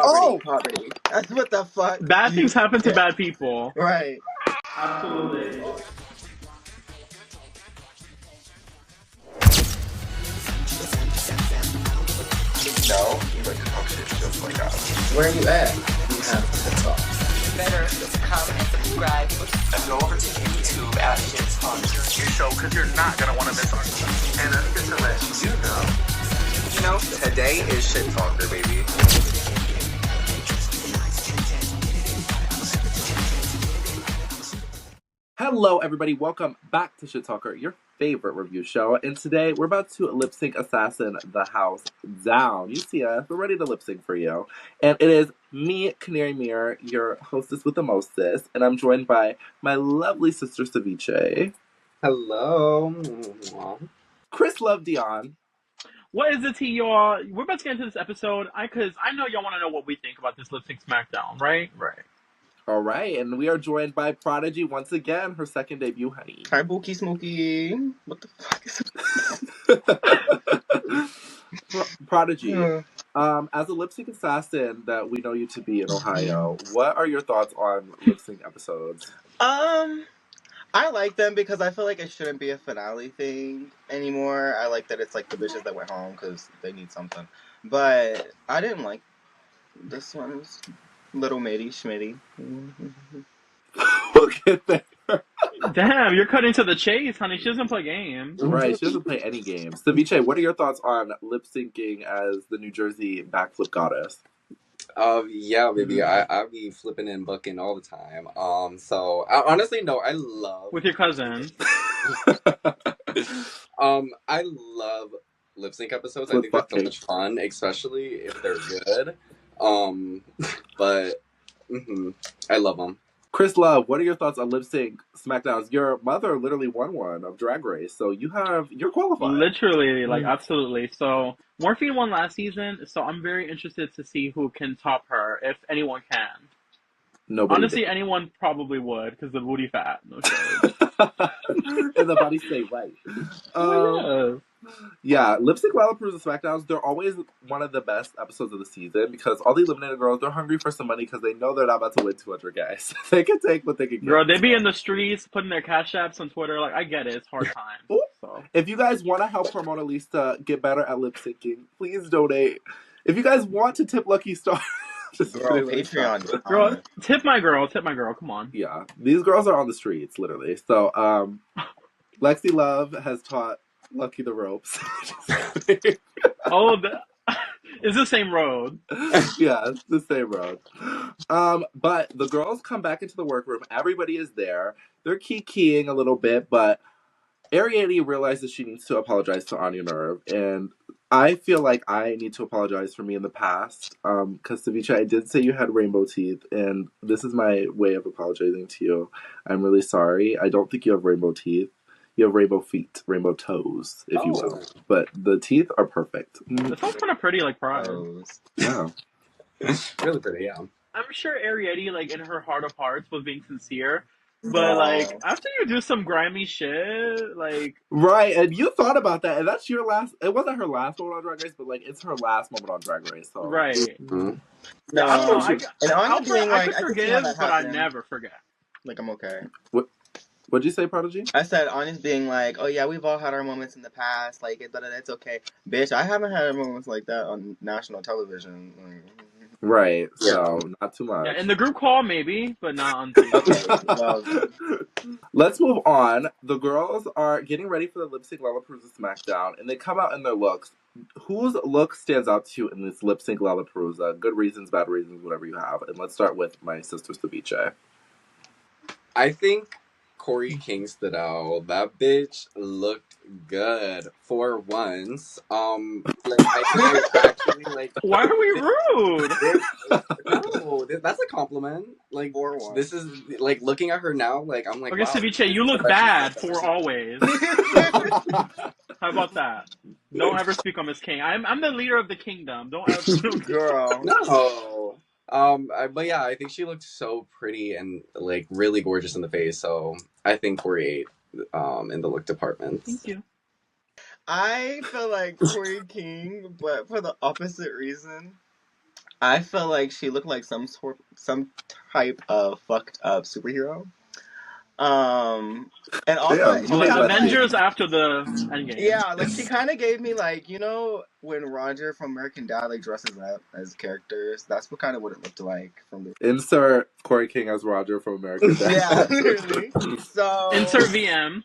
Poverty. That's what the fuck. Bad things happen to bad people. Right. Absolutely. No, you like to talk shit just like us. Where are you at? You have to talk. Better come and subscribe. And go over to YouTube at Shit Talker Show because you're not gonna want to miss us. And just to let you know, today is Shit Talker, baby. Hello, everybody. Welcome back to Shit Talker, your favorite review show. And today we're about to lip sync assassin the house down. You see us. We're ready to lip sync for you. And it is me, Kanary Mirror, your hostess with the mostest. And I'm joined by my lovely sister, Ceviche. Hello. Chris Love Dion. What is the tea, y'all? We're about to get into this episode. Because I know y'all want to know what we think about this lip sync Smackdown, right? Right. All right, and we are joined by Prodigy once again, her second debut, honey. Hi, Bookie Smokey. What the fuck is Prodigy, as a lip sync assassin that we know you to be in Ohio, what are your thoughts on lip sync episodes? I like them because I feel like it shouldn't be a finale thing anymore. I like that it's like the bitches that went home because they need something. But I didn't like this one. It was little matey schmitty. We'll get there. Damn, you're cutting to the chase, honey. She doesn't play games. Right, she doesn't play any games. Ceviche, what are your thoughts on lip syncing as the New Jersey backflip goddess? Yeah, baby, I be flipping and bucking all the time. So honestly, no, I love With your cousin. I love lip sync episodes. I think they're so much fun, especially if they're good. But I love them. Chris Love, what are your thoughts on lip sync Smackdowns? Your mother literally won one of Drag Race, so you're qualified. Literally, like, absolutely. So, Morphine won last season, so I'm very interested to see who can top her, if anyone can. Nobody. Honestly, anyone probably would, because the booty fat. No shade. And the body stay right. Yeah, lip sync Lalaparuza Smackdowns, they're always one of the best episodes of the season because all the eliminated girls, they're hungry for some money because they know they're not about to win 200 guys. They can take what they can get. Girl, they be in the streets putting their cash apps on Twitter. Like, I get it. It's hard times. So. If you guys want to help her Mona Lisa get better at lip syncing, please donate. If you guys want to tip Lucky Star, just girl, Patreon. Girl, tip my girl. Come on. Yeah, these girls are on the streets, literally. So, Lexi Love has taught Lucky the ropes. Oh, it's the same road. Yeah, it's the same road. But the girls come back into the workroom. Everybody is there. They're kikiing a little bit, but Ariadne realizes she needs to apologize to Anya Nerve, and I feel like I need to apologize for me in the past. Because Ceviche, I did say you had rainbow teeth, and this is my way of apologizing to you. I'm really sorry. I don't think you have rainbow teeth. You have rainbow feet, rainbow toes, if you will. But the teeth are perfect. That sounds kind of pretty, like Pride. Yeah. Really pretty, yeah. I'm sure Ariadne, like, in her heart of hearts, was being sincere. But, like, after you do some grimy shit, like... Right, and you thought about that, and that's your last... It wasn't her last moment on Drag Race, but, like, it's her last moment on Drag Race, so... Right. No, I could I forgive, but I never forget. Like, I'm okay. What'd you say, Prodigy? I said, Anya's being like, oh yeah, we've all had our moments in the past, like, it's okay. Bitch, I haven't had moments like that on national television. Right, so not too much. Yeah, in the group call, maybe, but not on TV. Let's move on. The girls are getting ready for the lip sync Lalaparuza Smackdown, and they come out in their looks. Whose look stands out to you in this lip sync Lalaparuza? Good reasons, bad reasons, whatever you have. And let's start with my sister Ceviche. I think Corey King stood out. That bitch looked good for once. Like I actually like. Why are we rude? No, that's a compliment. Like for once. This is like looking at her now. Like I'm like. Okay, wow, Ceviche, you look bad for always. How about that? Don't ever speak on Miss King. I'm the leader of the kingdom. Don't ever. Girl. No. But yeah, I think she looked so pretty and like really gorgeous in the face. So I think Corey 8 in the look department. Thank you. I feel like Corey King, but for the opposite reason. I felt like she looked like some type of fucked up superhero. And also Damn, she you Like made kind of that like, Avengers after the Endgame. yeah, like she kind of gave me like, when Roger from American Dad like dresses up as characters. That's what it looked like from the. Insert Corey King as Roger from American Yeah, Dad. literally. So Insert VM.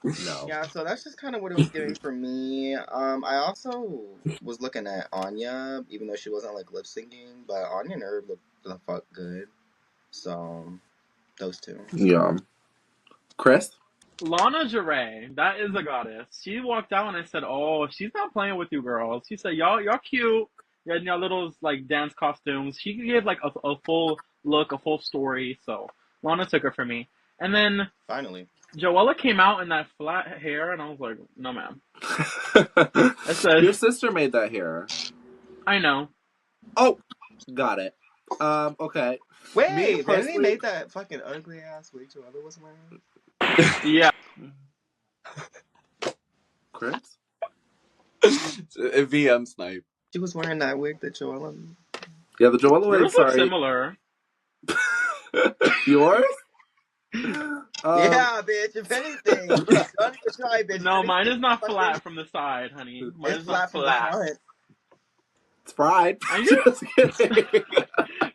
No. yeah, so that's just kind of what it was giving for me. I also was looking at Anya, even though she wasn't like lip syncing, but Anya and Herb looked the fuck good. So those two. Yeah. Chris? Lana Jarre, that is a goddess. She walked out and I said, "Oh, she's not playing with you girls." She said, "Y'all cute. You had y'all little like dance costumes." She gave like a full look, a full story. So Lana took her for me. And then Finally. Joella came out in that flat hair, and I was like, "No, ma'am." I said, Your sister made that hair. "I know." Oh, got it. Okay. Wait, Me then they personally- made that fucking ugly ass wig Joella was wearing? Yeah. Chris? VM snipe. She was wearing that wig that Joella. Yeah, the Joella wig, Yours look sorry. similar. Yours? Yeah, bitch. If anything, don't even try, bitch. No, If mine anything, is not fucking- flat from the side, honey. Mine It's is flat not from the flat. front. It's fried. Are you- Just kidding.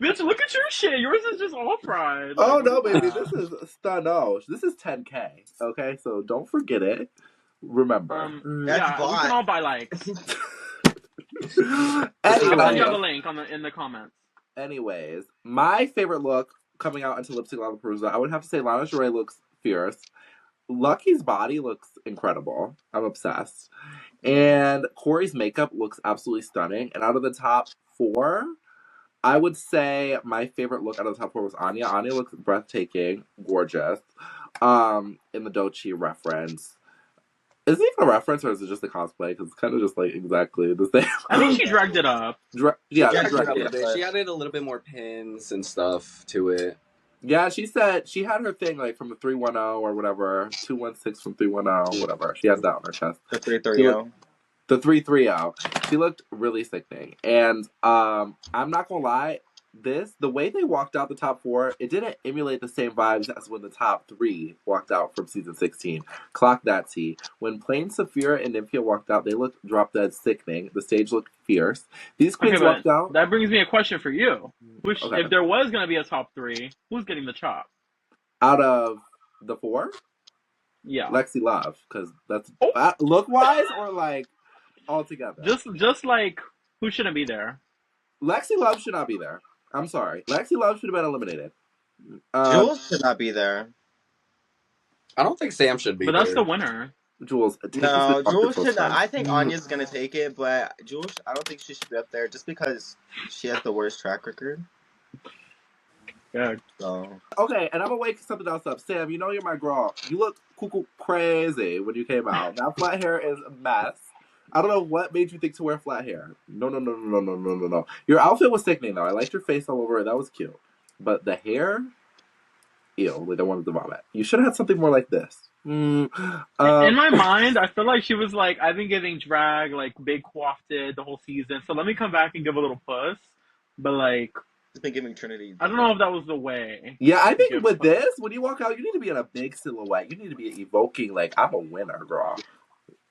Bitch, look at your shit. Yours is just all fried. Oh Like, no, what is baby, that? this is Stano. This is 10K. Okay, so don't forget it. Remember. That's Yeah, we bot. can all buy likes. I'll send Anyway, y'all the link in the comments. anyways, my favorite look coming out into Lip Sync Lalaparuza, I would have to say Lana Jarre looks fierce. Lucky's body looks incredible. I'm obsessed. And Corey's makeup looks absolutely stunning. And out of the top 4, I would say my favorite look out of the top 4 was Anya. Anya looks breathtaking, gorgeous. In the Dochi reference. Is it even a reference or is it just a cosplay? Because it's kind of just like exactly the same. I think she dragged it up. Yeah, dragged she it dragged up it a up. bit. She added a little bit more pins and stuff to it. Yeah, she said she had her thing like from the 310 or whatever, 216 from 310, whatever. She has that on her chest. The 330. The 330. She looked really sickening. And I'm not gonna lie, the way they walked out the top 4, it didn't emulate the same vibes as when the top 3 walked out from season 16. Clock that T. When Plain Saphira and Nymphia walked out, they looked drop dead sickening. The stage looked fierce. These queens Okay, walked but out. that brings me a question for you. Which, Okay. if there was going to be a top 3, who's getting the chop? Out of the 4, Yeah. Lexi Love, because that's Oh. look wise or like all together. Just like, who shouldn't be there? Lexi Love should not be there. I'm sorry. Lexi Love should have been eliminated. Jules should not be there. I don't think Sam should be But that's there. the winner. Jules. take No, this Jules fucking should not. friend. I think Anya's gonna take it, but Jules, I don't think she should be up there just because she has the worst track record. Yeah. So Okay, and I'm gonna wake something else up. Sam, you know you're my girl. You look cuckoo crazy when you came out. That flat hair is a mess. I don't know what made you think to wear flat hair. No. Your outfit was sickening though. I liked your face all over it. That was cute. But the hair, ew, like I wanted to vomit. You should have had something more like this. In my mind, I feel like she was like, I've been giving drag, like, big coiffed the whole season, so let me come back and give a little puss. But, like, it's been giving Trinity. I don't know if that was the way. Yeah, I think Give with puss. this, when you walk out, you need to be in a big silhouette. You need to be evoking like I'm a winner, girl.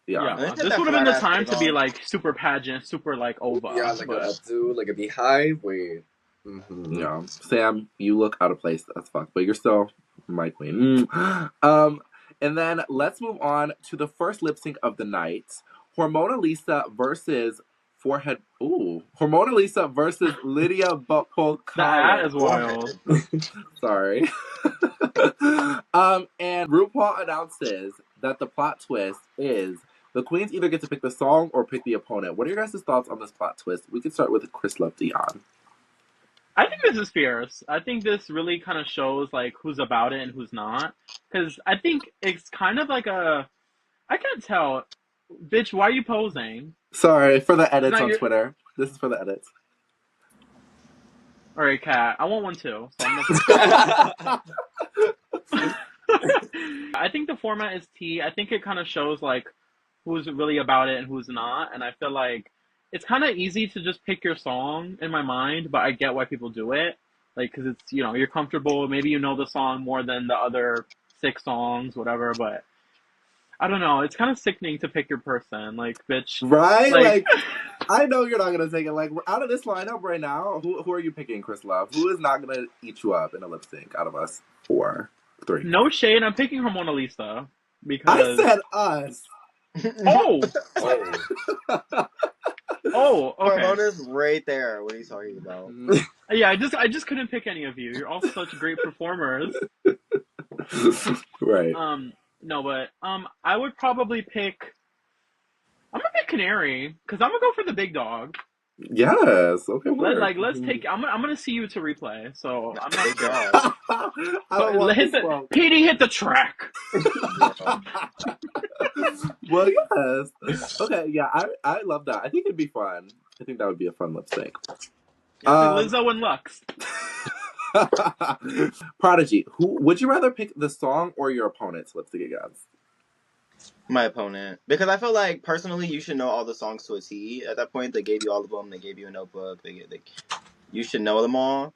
Yeah, Yeah. Let's get this that would have been the flat-ass time wig to be, on. like, super pageant, super, like, Ova. Yeah, like but- a updo, like a beehive. Wait. Mm-hmm. Yeah. Sam, you look out of place as fuck, but you're still my queen. And then let's move on to the first lip sync of the night. Hormona Lisa versus Forehead. Ooh. Hormona Lisa versus Lydia Butthole That is Collins. wild. Sorry. And RuPaul announces that the plot twist is the queens either get to pick the song or pick the opponent. What are your guys' thoughts on this plot twist? We can start with Chris Love Dion. I think this is fierce. I think this really kind of shows, like, who's about it and who's not. Because I think it's kind of like a... I can't tell. Bitch, why are you posing? Sorry for the edits No, on you're- Twitter. This is for the edits. All right, Kat. I want one too. So I'm not... I think the format is tea. I think it kind of shows, like, who's really about it and who's not. And I feel like it's kind of easy to just pick your song in my mind, but I get why people do it. Like, because it's, you're comfortable. Maybe you know the song more than the other 6 songs, whatever, but I don't know. It's kind of sickening to pick your person. Like, bitch. Right? Like, Like, I know you're not gonna take it. Like, out of this lineup right now, who are you picking, Chris Love? Who is not gonna eat you up in a lip sync out of us 3? no shade. I'm picking her Mona Lisa. I Because. said us. Oh! Oh. Oh, okay. Ramona's right there. What are you talking about? Yeah, I just couldn't pick any of you. You're all such great performers. Right. No, but I would probably pick. I'm gonna pick Kanary because I'm gonna go for the big dog. Yes. Okay. Let's take. I'm gonna see you to replay. So I'm not Big sure. dog. I don't want hit this the smoke. PD hit the track. Well, yes. Okay. Yeah. I love that. I think it'd be fun. I think that would be a fun lip sync. Lizzo and Lux. Prodigy. Who would you rather pick, the song or your opponent's lip sync against? My opponent. Because I feel like, personally, you should know all the songs to a T. At that point, they gave you all of them. They gave you a notebook. You should know them all.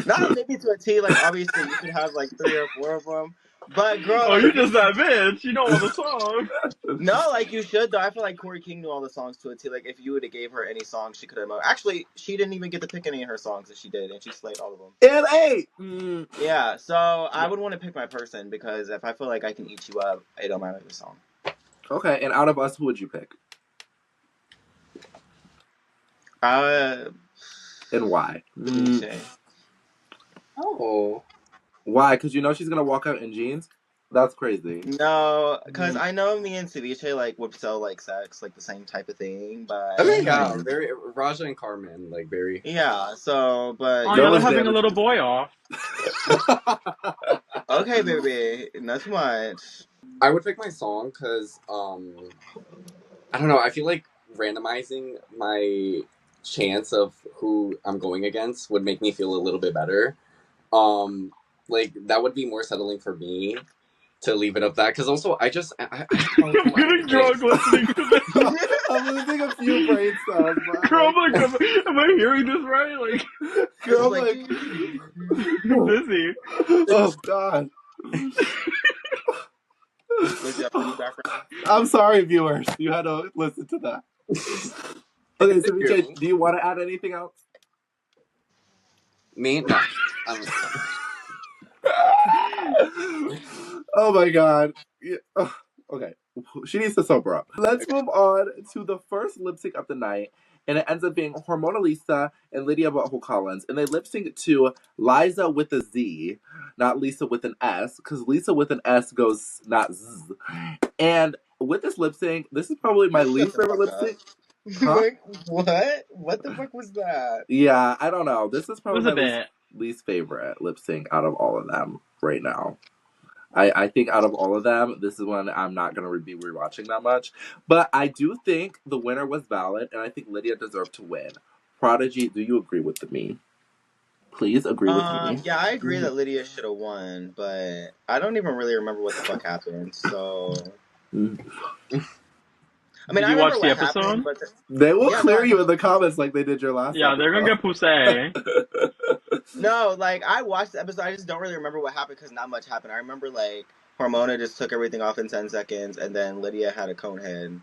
Not maybe to a T. Like, obviously, you should have, like, 3 or 4 of them. But, girl... Oh, like, you just that bitch. You know all the songs. No, like, you should, though. I feel like Corey King knew all the songs to a T. Like, if you would have gave her any songs, she could have... Actually, she didn't even get to pick any of her songs that she did, and she slayed all of them. And 8! Yeah, so I would want to pick my person, because if I feel like I can eat you up, it don't matter the song. Okay, and out of us, who would you pick? And why? Ceviche. Oh. Why? Because you know she's gonna walk out in jeans? That's crazy. No, because I know me and Ceviche, like, would sell, like, sex, like, the same type of thing, but... I mean, yeah, very Raja and Carmen, like, very... Yeah, so, but... Oh, That y'all are was having damage. a little boy off. Okay, baby, not too much. I would pick my song because, I don't know, I feel like randomizing my chance of who I'm going against would make me feel a little bit better. Like, that would be more settling for me to leave it up that, because also, I I'm getting drunk listening to this. I'm losing a few brain cells. But Girl, I'm like, am I hearing this right? Like, girl, Like, I'm busy. oh god. was that funny background? I'm sorry, viewers. You had to listen to that. Okay, so BJ, do you want to add anything else? Me? No. Oh my god. Yeah. Okay. She needs to sober up. Let's move on to the first lip sync of the night. And it ends up being Mona Lisa and Lydia Butthole Collins. And they lip sync to Liza with a Z, not Lisa with an S, because Lisa with an S goes not Z. And with this lip sync, this is probably my least favorite lip sync. Huh? Like, what? What the fuck was that? Yeah, I don't know. This is It probably was a my bit. least favorite lip sync out of all of them right now. I think out of all of them, this is one I'm not going to be rewatching that much. But I do think the winner was valid, and I think Lydia deserved to win. Prodigy, do you agree with me? Please agree with me. Yeah, I agree that Lydia should have won, but I don't even really remember what the fuck happened, so... I mean, Did I you remember watch the what episode? happened, but... They will Yeah, clear no, you in the comments like they did your last Yeah, they're gonna get poussé. No, like, I watched the episode, I just don't really remember what happened because not much happened. I remember, like, Hormona just took everything off in 10 seconds, and then Lydia had a cone head.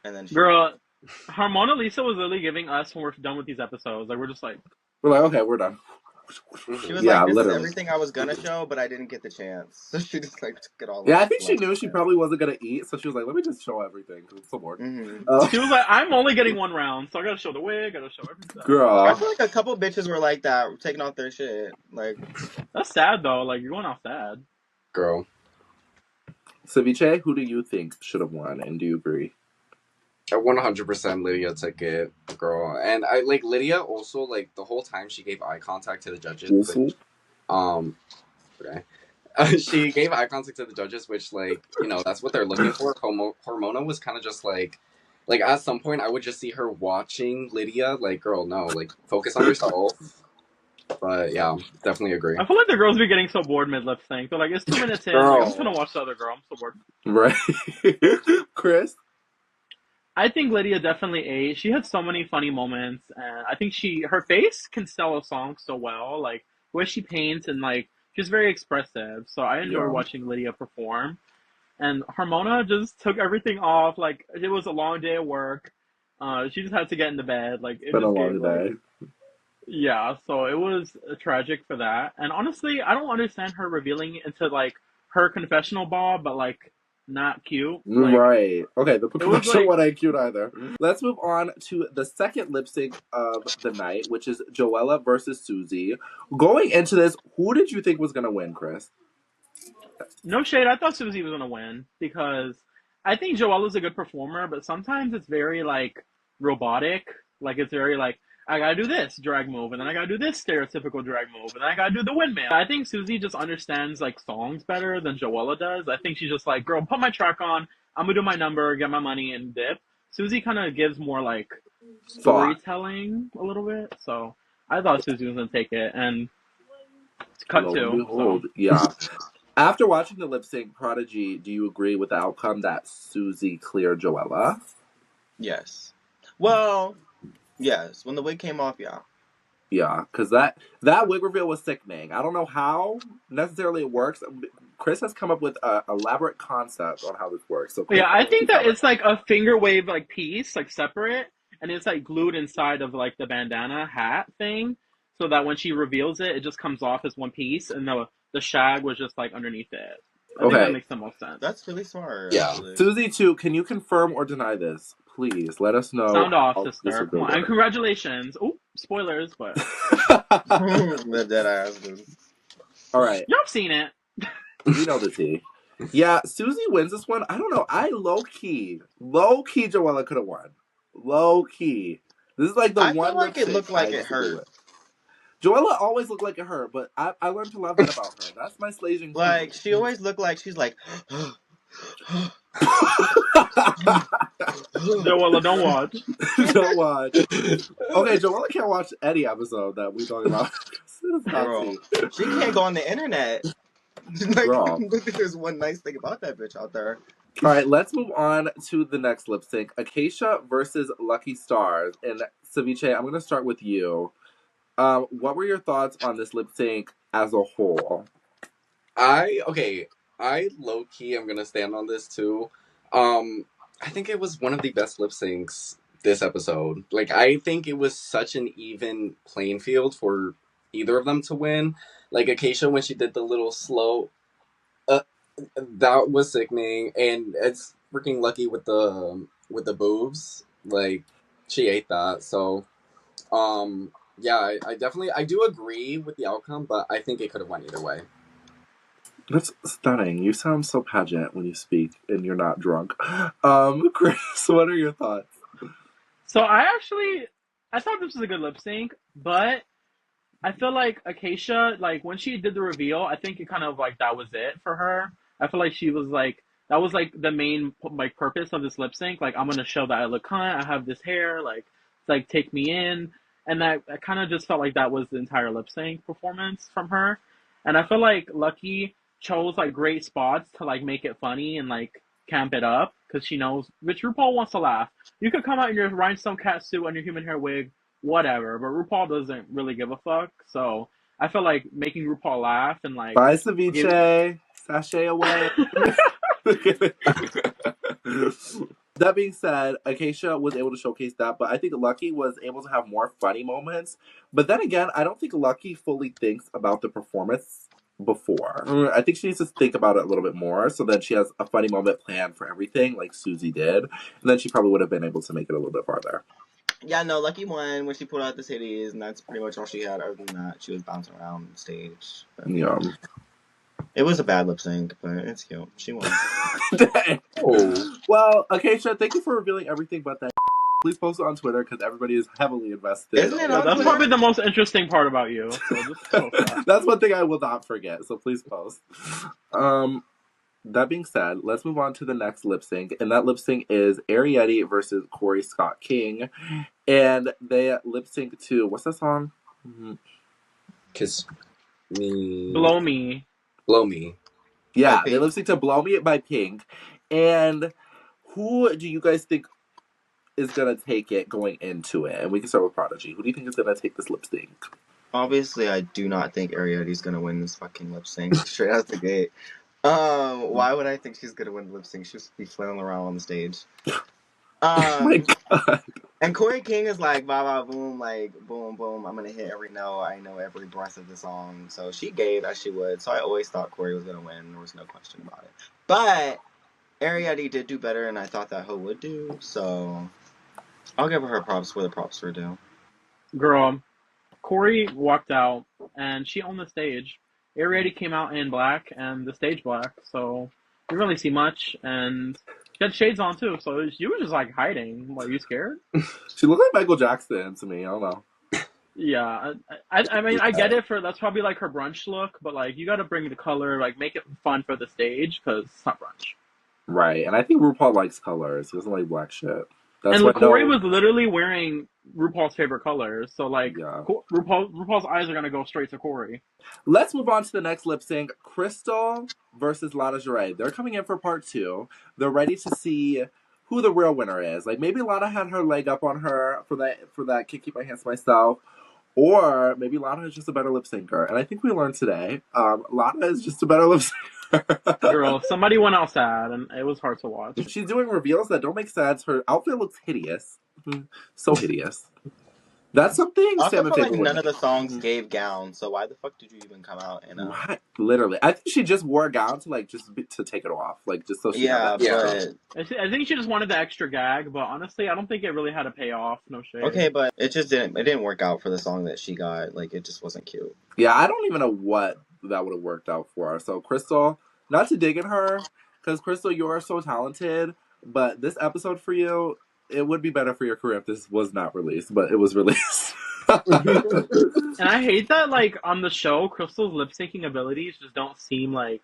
And then she... Girl, Mona Lisa was literally giving us when we're done with these episodes. Like, we're just like... We're like, okay, we're done. She was Yeah, like, this literally. is everything I was gonna show, but I didn't get the chance. So she just, like, took it all Yeah, off. I think she knew she probably wasn't going to eat, so she was like, let me just show everything, because it's so boring. She was like, I'm only getting 1 round, so I gotta show the wig, gotta show everything. I Girl. feel like a couple bitches were like that, taking off their shit. Like, That's sad, though. Like, you're going off sad. Girl. Ceviche, who do you think should have won, and do you agree? 100% Lydia took it, girl. And I like Lydia also, like, the whole time she gave eye contact to the judges. Which, okay. She gave eye contact to the judges, which, like, you know, that's what they're looking for. Hormona was kind of just like at some point I would just see her watching Lydia, like, girl, no, like, focus on yourself. But yeah, definitely agree. I feel like the girls be getting so bored mid lip sync. They're like, it's 2 minutes in. Like, I'm just gonna watch the other girl. I'm so bored. Right. Chris? I think Lydia definitely ate. She had so many funny moments, and I think her face can sell a song so well. Like the way she paints and like she's very expressive. So I enjoy Yeah. watching Lydia perform. And Harmona just took everything off. Like it was a long day at work. She just had to get into bed. Like it Been a just gave long like day. yeah. So it was tragic for that. And honestly, I don't understand her revealing into like her confessional ball, but like not cute. Like Right. Okay, the it was commercial like one ain't cute either. Let's move on to the second lip sync of the night, which is Joella versus Susie. Going into this, who did you think was gonna win, Chris? no shade. I thought Susie was gonna win because I think Joella's a good performer, but sometimes it's very like robotic. Like it's very like I gotta do this drag move, and then I gotta do this stereotypical drag move, and then I gotta do the windmill. I think Susie just understands like songs better than Joella does. I think she's just like, girl, put my track on. I'm gonna do my number, get my money, and dip. Susie kind of gives more like Thought. storytelling a little bit. So I thought Susie was gonna take it, and it's cut Lo and two. So behold, yeah. After watching the lip sync, Prodigy, do you agree with the outcome that Susie cleared Joella? Yes. Well, yes. When the wig came off, yeah. Yeah, because that wig reveal was sickening. I don't know how necessarily it works. Chris has come up with an elaborate concept on how this works. So Chris, yeah, I think please that tell us. it's like a finger wave like piece, like separate, and it's like glued inside of like the bandana hat thing, so that when she reveals it, it just comes off as one piece, and the shag was just like underneath it. I think that Okay, makes the most sense. That's really smart, Yeah. actually. Susie too. Can you confirm or deny this? Please let us know. Sound off, how this sister. will Come go on, and down. congratulations. Ooh, spoilers, but The dead ass. All right, y'all have seen it. we know the tea. Yeah, Susie wins this one. I don't know. I low key, Joella could have won. Low key. This is like the I one feel like lip it looked sync I like it disagree hurt. with. Joella always looked like it hurt, but I learned to love that about her. That's my slaging Like, queen. she always looked like she's like. Joella, don't watch. Don't watch. Okay, Joella can't watch any episode that we talk about. It's not Girl, tea. she can't go on the internet. Like, Girl. there's one nice thing about that bitch out there. All right, let's move on to the next lip sync. Acacia versus Lucky Stars. And Ceviche, I'm going to start with you. What were your thoughts on this lip sync as a whole? I low key am gonna stand on this too. I think it was one of the best lip syncs this episode. Like I think it was such an even playing field for either of them to win. Like Acacia when she did the little slow, that was sickening, and it's freaking Lucky with the boobs. Like she ate that. So, yeah, I definitely I do agree with the outcome, but I think it could have went either way. That's stunning. You sound so pageant when you speak and you're not drunk. Chris, what are your thoughts? So I thought this was a good lip sync, but I feel like Acacia, like when she did the reveal, I think it kind of like that was it for her. I feel like she was like that was like the main like purpose of this lip sync. Like I'm gonna show that I look cunt, I have this hair, like it's like take me in, and that I kind of just felt like that was the entire lip sync performance from her. And I feel like Lucky chose like great spots to like make it funny and like camp it up because she knows which RuPaul wants to laugh. You could come out in your rhinestone cat suit and your human hair wig, whatever, but RuPaul doesn't really give a fuck. So I feel like making RuPaul laugh and like Bye, Ceviche. Sashay away. That being said, Acacia was able to showcase that, but I think Lucky was able to have more funny moments. But then again, I don't think Lucky fully thinks about the performance before. I think she needs to think about it a little bit more, so then she has a funny moment planned for everything, like Susie did, and then she probably would have been able to make it a little bit farther. Yeah, no, Lucky won when she pulled out the titties, and that's pretty much all she had. Other than that, she was bouncing around the stage. But Yeah. it was a bad lip sync, but it's cute. She won. Dang. Oh. Well, Acacia, thank you for revealing everything but that. Please post it on Twitter because everybody is heavily invested. Isn't it yeah, on that's Twitter? probably the most interesting part about you. So just post that. That's one thing I will not forget, so please post. That being said, let's move on to the next lip sync, and that lip sync is Arietti versus Corey Scott King, and they lip sync to what's that song? Kiss me. Blow me. Blow me. Yeah, By they lip sync to "Blow Me" by Pink, and who do you guys think is gonna take it going into it? And we can start with Prodigy. Who do you think is gonna take this lip sync? Obviously, I do not think Ariadne's gonna win this fucking lip sync straight out the gate. Why would I think she's gonna win the lip sync? She'll just be flailing around on the stage. Oh my god. And Corey King is like, ba ba boom, like boom boom. I'm gonna hit every note. I know every breath of the song. So she gave as she would. So I always thought Corey was gonna win. There was no question about it. But Ariadne did do better, and I thought that Ho would do. So I'll give her props where the props were due. Girl, Corey walked out, and she owned the stage. Ariadne came out in black, and the stage black, so you didn't really see much, and she had shades on, too, so you were just, like, hiding. Were you scared? She looked like Michael Jackson to me. I don't know. Yeah, I mean, I get it that's probably, like, her brunch look, but, like, you gotta bring the color, like, make it fun for the stage, because it's not brunch. Right, and I think RuPaul likes colors. He doesn't like black shit. That's And what Corey was literally wearing RuPaul's favorite colors, so like Yeah. RuPaul's eyes are gonna go straight to Corey. Let's move on to the next lip sync. Crystal versus Lana Jarrett. They're coming in for part 2. They're ready to see who the real winner is. Like maybe Lana had her leg up on her for that Can't Keep My Hands to Myself. Or maybe Lana is just a better lip syncer. And I think we learned today, Lana is just a better lip syncer. Girl, somebody went out sad, and it was hard to watch. She's doing reveals that don't make sense. Her outfit looks hideous. So hideous. That's something I Sam also feel like none of the Mm-hmm. songs gave gowns, so why the fuck did you even come out in a... Right, literally. I think she just wore a gown to like to take it off, like just so she. Yeah, had that. but... I think she just wanted the extra gag, but honestly, I don't think it really had a payoff. No shade. Okay, but it didn't work out for the song that she got. Like, it just wasn't cute. Yeah, I don't even know what that would have worked out for her. So Crystal, not to dig in her, because Crystal, you are so talented, but this episode for you, it would be better for your career if this was not released, but it was released. And I hate that, like, on the show, Crystal's lip-syncing abilities just don't seem like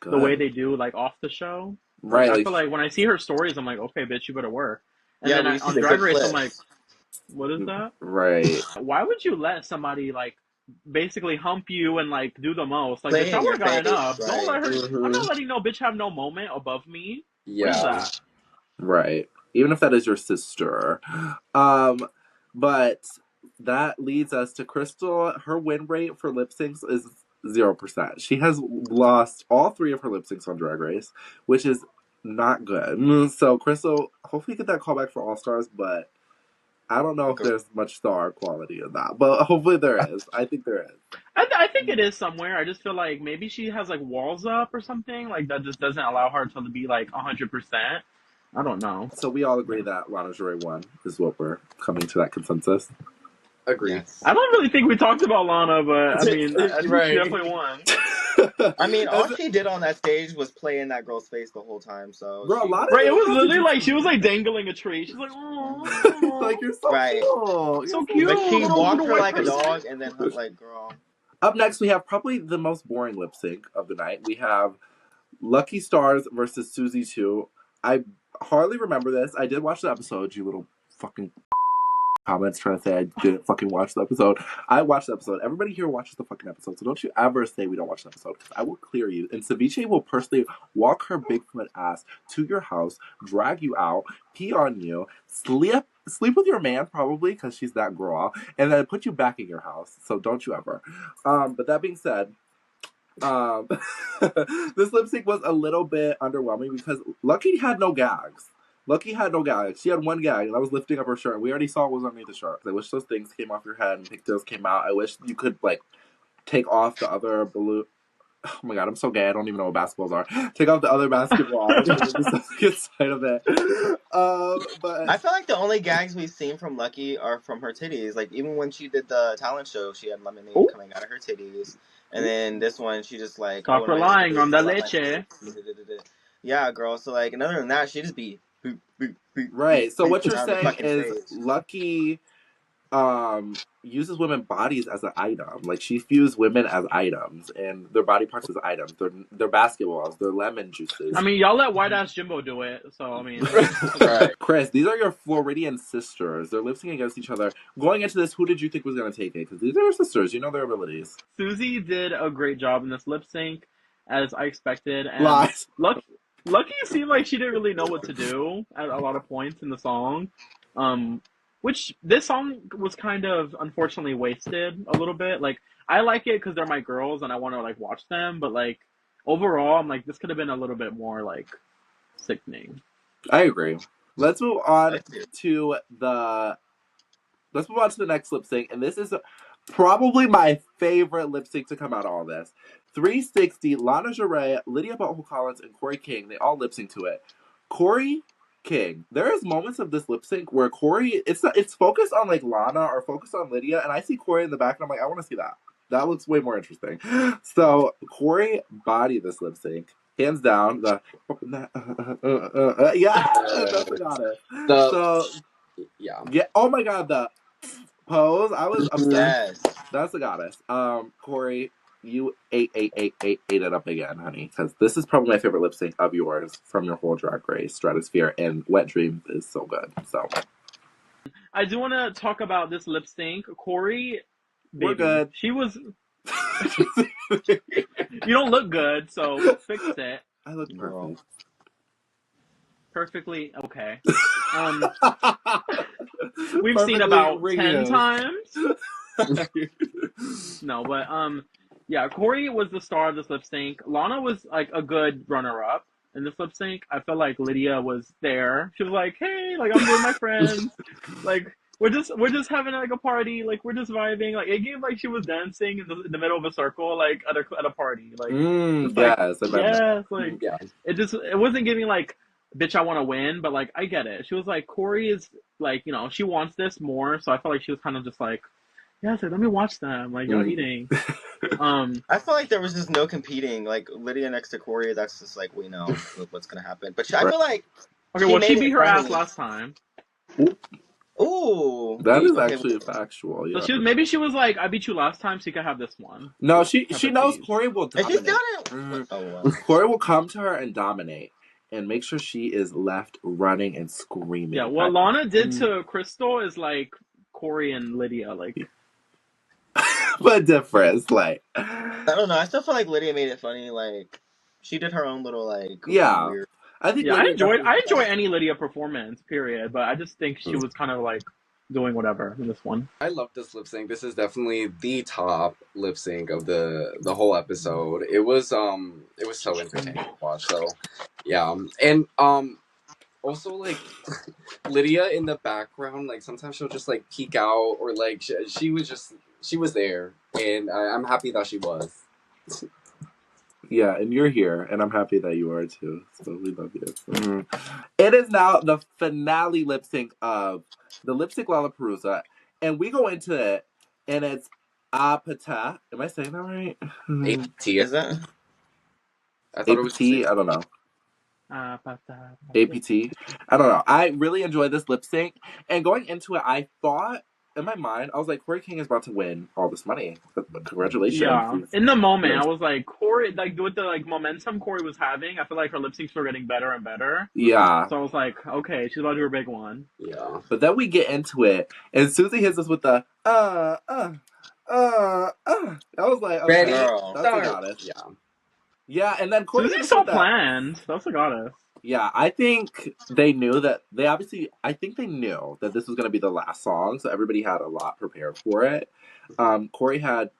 Good. the way they do, like, off the show. Right. Like, I feel like when I see her stories, I'm like, okay, bitch, you better work. And Yeah, then we see on the Drag good Race, clips. I'm like, what is that? Right. Why would you let somebody, like, basically hump you and, like, do the most? Like, Play bitch, in I your would have gotten face, up. Don't let her... Mhm. I'm not letting no bitch have no moment above me. What is Yeah. that? Right. Even if that is your sister. But that leads us to Crystal. Her win rate for lip syncs is 0%. She has lost all 3 of her lip syncs on Drag Race, which is not good. So Crystal, hopefully get that callback for All Stars, but I don't know if there's much star quality in that. But hopefully there is. I think there is. I think it is somewhere. I just feel like maybe she has, like, walls up or something. Like, that just doesn't allow her to be, like, 100%. I don't know. So we all agree that Lana Jarrett won is what we're coming to that consensus. Agreed. Yes. I don't really think we talked about Lana, but, I mean, I think Right. she definitely won. I mean, all she did on that stage was play in that girl's face the whole time, so... Bro, she- Lana Right, it didn't was have to literally do- like, she was, like, dangling a tree. She's like, oh. like, you're so Right. cool. So You're cute. But she little walked her white like a person. dog, and then, like, girl... Up next, we have probably the most boring lip sync of the night. We have Lucky Stars versus Susie 2. I hardly remember this. I did watch the episode, you little fucking comments trying to say I didn't fucking watch the episode. I watched the episode. Everybody here watches the fucking episode, so don't you ever say we don't watch the episode, because I will clear you. And Ceviche will personally walk her big foot ass to your house, drag you out, pee on you, sleep with your man probably, because she's that girl, and then put you back in your house. So don't you ever. But that being said, this lip sync was a little bit underwhelming because Lucky had no gags. Lucky had no gag. She had one gag, and I was lifting up her shirt. We already saw what was underneath the shirt. I wish those things came off your head and pigtails came out. I wish you could, like, take off the other balloon. Oh my god, I'm so gay. I don't even know what basketballs are. Take off the other basketball. Get sight of it. But I feel like the only gags we've seen from Lucky are from her titties. Like, even when she did the talent show, she had lemonade Ooh. coming out of her titties. And then this one, she just, like... Stop no, relying on the it's leche. Yeah, girl. So, like, and other than that, she just be... boop, boop, boop, right. So boop what you're around the saying fucking is stage. Lucky uses women's bodies as an item. Like, she views women as items and their body parts as items. They're basketballs, they're lemon juices. I mean, y'all let white ass Jimbo do it, so I mean, Right. Kris, these are your Floridian sisters. They're lip syncing against each other. Going into this, who did you think was going to take it? Because these are your sisters. You know their abilities. Susie did a great job in this lip sync, as I expected. And Lies. Lucky, Lucky seemed like she didn't really know what to do at a lot of points in the song. Which this song was kind of unfortunately wasted a little bit. Like I like it because they're my girls and I want to like watch them, but like overall, I'm like this could have been a little bit more like sickening. I agree. Let's move on I see. to the let's move on to the next lip sync, and this is probably my favorite lip sync to come out of all this. 360, Lana Jarre, Lydia Butthole Collins, and Corey King, they all lip sync to it. Corey King, there is moments of this lip sync where Corey, it's focused on like Lana or focused on Lydia, and I see Corey in the back, and I'm like, I want to see that. That looks way more interesting. So Corey bodied this lip sync. Hands down, the yeah, that's got it. So yeah, oh my god, the pose, I was obsessed. Yes. That's the goddess. Corey, you ate it up again, honey, because this is probably my favorite lip sync of yours from your whole Drag Race Stratosphere, and Wet Dreams is so good. So I do want to talk about this lip sync. Corey, baby, we're good. she was. You don't look good, so fix it. I look perfect. Perfectly okay. We've seen about 10 times. No, but yeah, Corey was the star of this lip sync. Lana was like a good runner-up in this lip sync. I felt like Lydia was there. She was like, "Hey, like I'm with my friends. Like we're just having like a party. Like we're just vibing. Like it gave like she was dancing in the middle of a circle, like at a party. Like yes, like it wasn't giving like bitch I want to win, but like I get it. She was like Corey is like she wants this more, so I felt like she was kind of just like. Yeah, so let me watch them. Like y'all eating. I feel like there was just no competing. Like Lydia next to Corey, that's just like we know what's gonna happen. But I feel like she beat her ass last time. Ooh, that is actually factual. Yeah. So maybe she was like, I beat you last time, so you can have this one. No, she knows Corey will dominate. Corey will come to her and dominate. And make sure she is left running and screaming. Yeah, what Lana did to Crystal is like Corey and Lydia, like. But difference, like. I don't know. I still feel like Lydia made it funny. Like she did her own little like weird. I think. Yeah, I enjoy any Lydia performance. Period. But I just think she was kind of like doing whatever in this one. I love this lip sync. This is definitely the top lip sync of the whole episode. It was so entertaining to watch. So yeah, and also like Lydia in the background, like sometimes she'll just like peek out or like she was there, and I'm happy that she was. Yeah, and you're here, and I'm happy that you are too. So we love you. So. It is now the finale lip sync of the lip sync Lalaparuza, and we go into it, and it's Apata. Am I saying that right? APT, is that? I thought APT. I don't know. APT. I don't know. I really enjoyed this lip sync, and going into it, I thought. In my mind, I was like, Corey King is about to win all this money. Congratulations. Yeah. In the moment, I was like, Corey, like, with the, like, momentum Corey was having, I feel like her lip syncs were getting better and better. Yeah. So I was like, okay, she's about to do her big one. Yeah. But then we get into it, and Susie hits us with the, I was like, okay, ready? That's a goddess. Yeah. Yeah, and then Corey Susie's so planned. That's a goddess. Yeah, I think they knew that I think they knew that this was going to be the last song, so everybody had a lot prepared for it. Corey had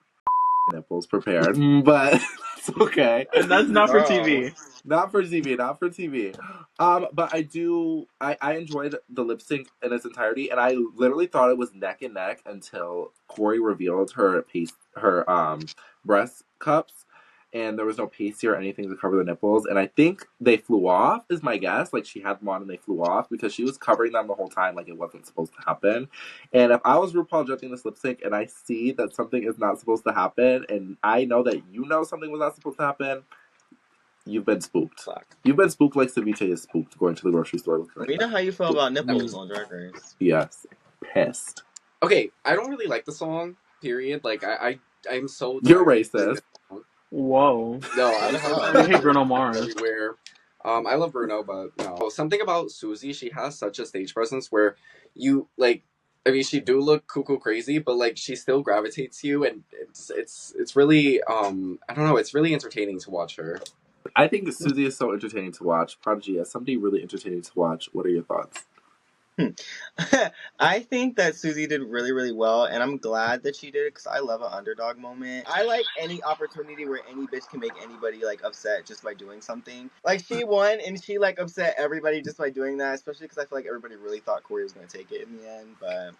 nipples prepared, but it's okay. And that's not for TV. Not for TV. But I enjoyed the lip sync in its entirety, and I literally thought it was neck and neck until Corey revealed her breast cups. And there was no pasty or anything to cover the nipples. And I think they flew off, is my guess. Like, she had them on and they flew off because she was covering them the whole time like it wasn't supposed to happen. And if I was RuPaul judging this lip sync and I see that something is not supposed to happen, and I know that you know something was not supposed to happen, you've been spooked. You've been spooked like Ceviche is spooked going to the grocery store. We know how you feel about nipples on Drag Race. Yes. Pissed. Okay, I don't really like the song, period. Like, I'm so... You're racist. Whoa. No, I hate Bruno Mars. Everywhere. I love Bruno, but no. Something about Susie, she has such a stage presence where you, like, I mean, she do look cuckoo crazy, but, like, she still gravitates you, and it's really, I don't know, it's really entertaining to watch her. I think Susie is so entertaining to watch. Prodigy is somebody really entertaining to watch. What are your thoughts? I think that Susie did really, really well, and I'm glad that she did it because I love an underdog moment. I like any opportunity where any bitch can make anybody like upset just by doing something. Like she won, and she like upset everybody just by doing that. Especially because I feel like everybody really thought Corey was gonna take it in the end, but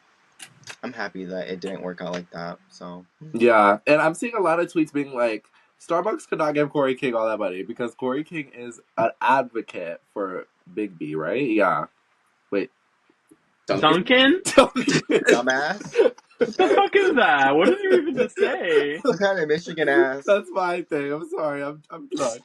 I'm happy that it didn't work out like that. So Yeah, and I'm seeing a lot of tweets being like, Starbucks could not give Corey King all that money because Corey King is an advocate for Big B, right? Yeah. Wait. Duncan? dumbass. What the fuck is that? What did you even just say? Some kind of Michigan ass. That's my thing. I'm sorry. I'm drunk.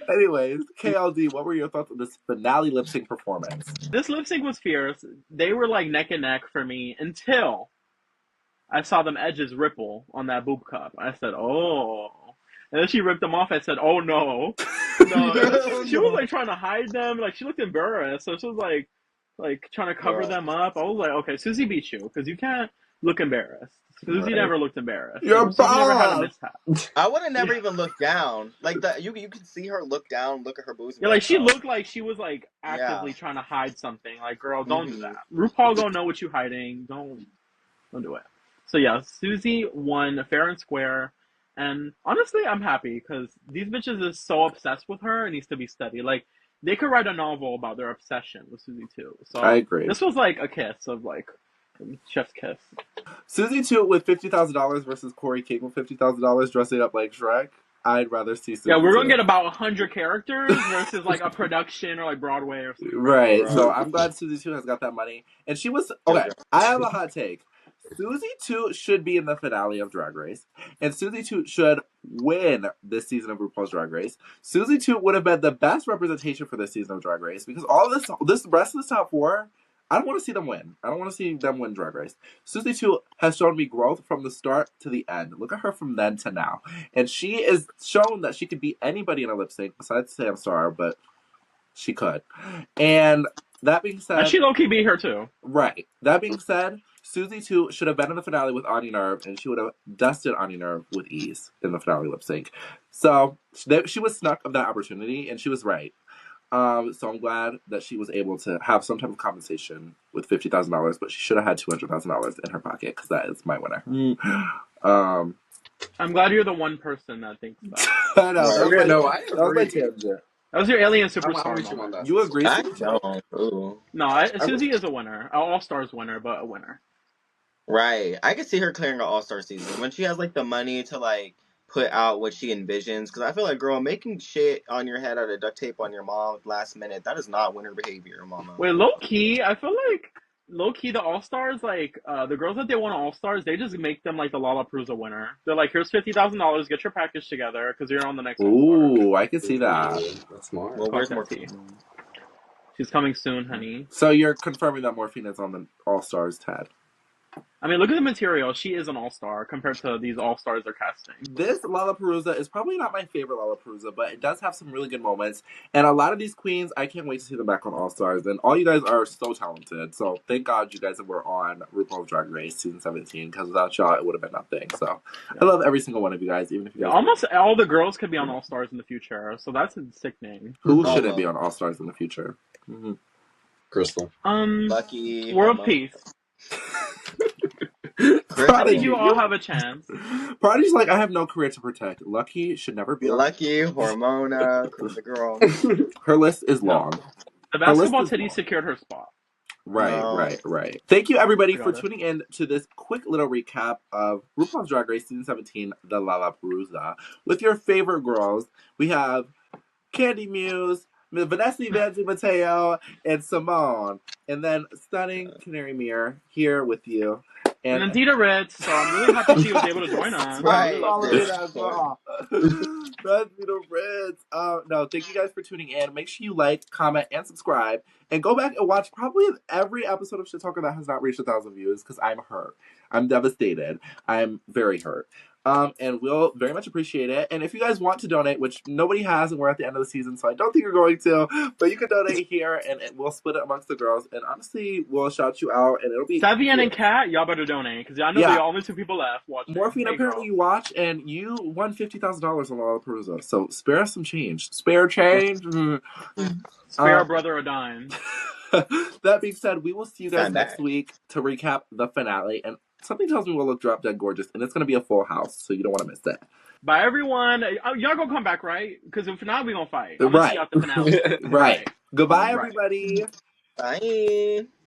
Anyways, KLD, what were your thoughts on this finale lip sync performance? This lip sync was fierce. They were like neck and neck for me until I saw them edges ripple on that boob cup. I said, oh. And then she ripped them off. I said, oh no. No. She was like trying to hide them. Like she looked embarrassed. So she was like trying to cover them up. I was like, okay, Susie beat you because you can't look embarrassed. Susie never looked embarrassed. You're Susie never had a mishap. I would have never even looked down. Like that, you could see her look down, look at her boobs. Yeah, like she looked like she was like actively trying to hide something. Like, girl, don't do that. RuPaul don't know what you hiding. Don't do it. So yeah, Susie won fair and square, and honestly, I'm happy because these bitches is so obsessed with her. It needs to be steady. Like they could write a novel about their obsession with Susie too. So I agree. This was like a kiss of like chef's kiss. Susie 2 with $50,000 versus Corey King with $50,000 dressing up like Shrek. I'd rather see Susie. Yeah, we're gonna 2. get about 100 characters versus like a production or like Broadway or something. Right. So I'm glad Susie 2 has got that money, and she was okay. I have a hot take. Susie 2 should be in the finale of Drag Race, and Susie 2 should win this season of RuPaul's Drag Race. Susie 2 would have been the best representation for this season of Drag Race because all this rest of the top 4, I don't want to see them win. I don't want to see them win Drag Race. Susie 2 has shown me growth from the start to the end. Look at her from then to now. And she is shown that she could beat anybody in a lip sync besides Sam Star, but she could. And that being said... And she low-key beat her too. Right. That being said, Susie 2 should have been in the finale with Ani Nerve, and she would have dusted Ani Nerve with ease in the finale lip sync. So she was snuck of that opportunity, and she was right. So I'm glad that she was able to have some type of compensation with $50,000, but she should have had $200,000 in her pocket because that is my winner. I'm glad you're the one person that thinks that. I know. Okay, no, I That was my agree. tangent. That was your alien I'm with superstar you on moment. that. You agree? I don't. Ooh. No, Susie is a winner. An All-Stars winner, but a winner. Right. I could see her clearing an all-star season when she has like the money to like put out what she envisions. Because I feel like, girl, making shit on your head out of duct tape on your mom last minute, that is not winner behavior, mama. Wait, low-key, I feel like low-key the All-Stars, like, the girls that they won All-Stars, they just make them like the Lollapalooza winner. They're like, here's $50,000, get your package together, because you're on the next All-Stars. Ooh, I can see that. That's smart. Well, where's more? She's coming soon, honey. So you're confirming that Morphine is on the All-Stars, Ted? I mean, look at the material. She is an all-star compared to these all-stars they're casting. This Lalaparuza is probably not my favorite Lalaparuza, but it does have some really good moments. And a lot of these queens, I can't wait to see them back on All-Stars. And all you guys are so talented. So thank God you guys were on RuPaul's Drag Race season 17, because without y'all, it would have been nothing. So I love every single one of you guys, even if you guys... Almost all the girls could be on All-Stars in the future, so that's a sickening. Who shouldn't be on All-Stars in the future? Mm-hmm. Crystal. Lucky. World Peace. I think you all have a chance. Prodigy's like, I have no career to protect. Lucky should never be on. Lucky, Hormona, the girl. Her list is long. The basketball titty secured her spot. Right. Thank you, everybody, for tuning in to this quick little recap of RuPaul's Drag Race Season 17, the Lalaparuza. With your favorite girls, we have Candy Muse, Vanessa Evangelista Mateo, and Simone. And then stunning Canary Mirror here with you. And Antita Ritz, so I'm really happy she was able to join us. Right. That's Ritz. No, thank you guys for tuning in. Make sure you like, comment, and subscribe. And go back and watch probably every episode of Shit Talker that has not reached 1,000 views, because I'm hurt. I'm devastated. I'm very hurt. And we'll very much appreciate it. And if you guys want to donate, which nobody has, and we're at the end of the season, so I don't think you're going to, but you can donate here, and we'll split it amongst the girls. And honestly, we'll shout you out, and it'll be Sevian and Kat, y'all better donate because I know Yeah. the only 2 people left watching. Morphine. Hey, apparently, girl. you watch, and you won $50,000 on Lalaparuza. So spare us some change. Spare change. Spare a brother a dime. That being said, we will see you guys Stand next back. week to recap the finale. And something tells me we'll look drop dead gorgeous, and it's going to be a full house, so you don't want to miss that. Bye, everyone. Y'all gonna come back, right? Because if not, we gonna fight. I'm gonna see you at the finale. Right. Goodbye, Right. everybody. Bye.